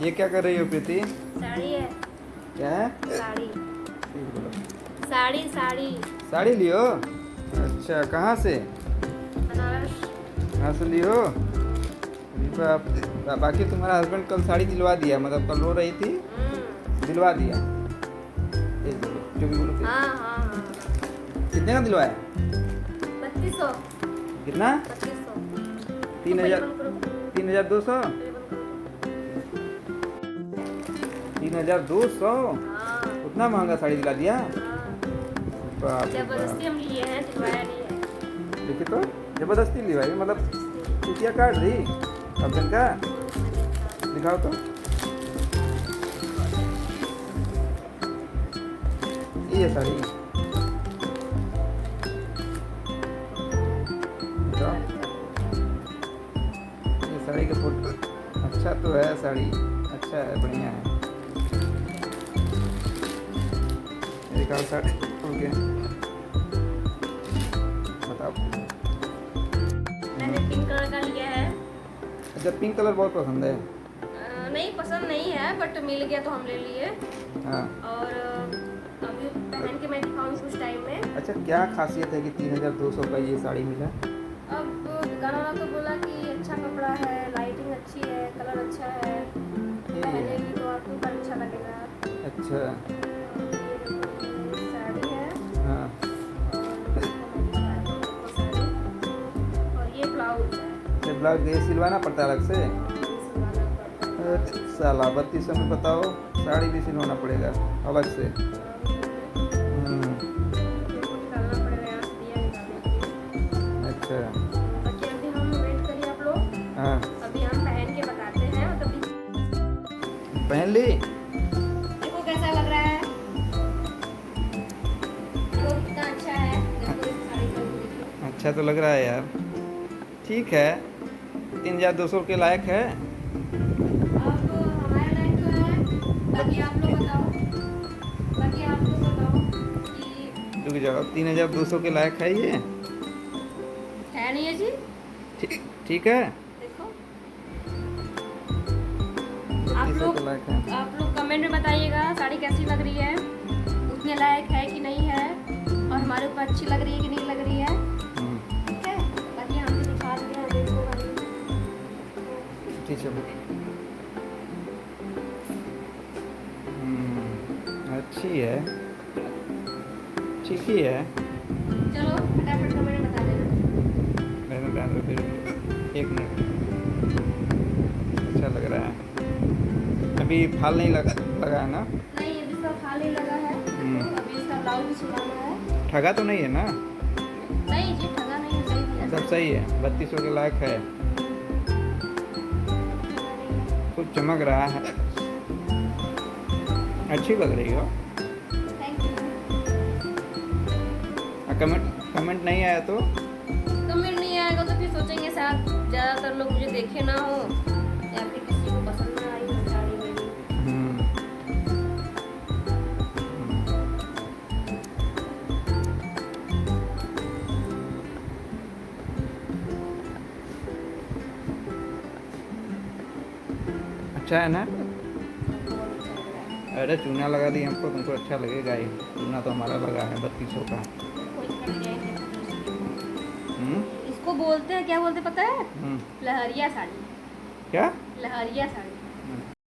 ये क्या कर रही हो प्रीति? साड़ी है। क्या है? साड़ी ठीक बोलो। साड़ी साड़ी साड़ी लियो? अच्छा, कहाँ से? बनारस। कहाँ से लियो? अरे बाप, बाकी तुम्हारा हस्बैंड कल साड़ी दिलवा दिया, मतलब कल रो रही थी, दिलवा दिया। एक बोलो, जो भी बोलो। हाँ हाँ हाँ। कितने का दिलवाया? 3200। कितना? 3200। 3000? 3200? 3200? हाँ उतना महंगा साड़ी दिला दिया? हाँ। बाप रे जबरदस्ती बाप। हम लिए हैं, दिलवाया नहीं है। देखिए तो, जबरदस्ती दिलवाई, मतलब चुटिया काट दी हस्बैंड का। दिखाओ तो। ये साड़ी दिखाओ। ये साड़ी का फोटो अच्छा तो है, साड़ी अच्छा है, बढ़िया है। एक और साड़ी ओके, बताओ। मैंने पिंक कलर का लिया है। अच्छा, पिंक कलर बहुत पसंद है। नहीं पसंद नहीं है, बट मिल गया तो हम ले लिए। हाँ। और अभी पहन के मैं दिखाऊंगी कुछ टाइम में। अच्छा, क्या खासियत है कि 3200 का ये साड़ी मिला? अब दुकान वाला तो बोला कि अच्छा कपड़ा है, लाइटिंग अच्छी है, कलर अच्छा है, पहनेगी तो आपको पर अच्छा लगेगा। अच्छा। ये साड़ी है। हाँ। और ये ब्लाउज है। ये ब्लाउज ये सिलवाना पड़ता है अलग से? सिलवाना पड़ता है। अरे साला, 3200 में बताओ, साड़ी भी सिलवाना पड़ेगा अलग से? इसको निकालना पड़ेगा यहाँ से, दिया निकालने के लिए। अच्छा। बाकी अभी हम वेट करिए आप लोग। हाँ, अभी हम पहन के बताते हैं, और तभी पहन ली? देखो कैसा लग रहा है। देखो कितना अच्छा है। देखो इस साड़ी का look देखो। अच्छा तो लग रहा है यार, ठीक है। 3200 के लायक है। अब हमारे लायक तो है। बाकी आप लोग बताओ, बाकी आप लोग बताओ कि रुक जाओ, 3200 के लायक है ये? है नहीं है जी। ठीक, ठीक है। देखो 3200 के लायक है। आप लोग कमेंट में बताइएगा साड़ी कैसी लग रही है, उतने लायक है कि नहीं है, और हमारे ऊपर अच्छी लग रही है कि नहीं लग रही है। ठीक है, बाकी हम भी दिखा देते हैं देखो भाई। ठीक है। अच्छी है, ठीक ही है। चलो फटाफट कमेंट में बता देना। मैंने डाल दो फिर, एक मिनट। अच्छा लग रहा है। अभी फाल नहीं लगा है ना? नहीं, अभी इसका खाली लगा है। अभी इसका ब्लाउज भी सिलाना है। ठगा तो नहीं है ना? नहीं जी, ठगा नहीं है, सही दिया। सब सही है, 3200 के लायक है। कुछ चमक रहा है, अच्छी लग रही हो। Thank you. कमेंट नहीं आया तो? कमेंट नहीं आएगा तो फिर सोचेंगे शायद ज़्यादातर लोग मुझे देखे ना हो, या फिर किसी को पसंद ना आई हो साड़ी मेरी। हम्म। अच्छा है ना? अरे चूना लगा दी हमको, तुमको अच्छा लगेगा ही। चूना तो हमारा लगा है 3200 का। इसको बोलते हैं, क्या बोलते हैं पता है? हम्म। लहरिया साड़ी। क्या? लहरिया साड़ी।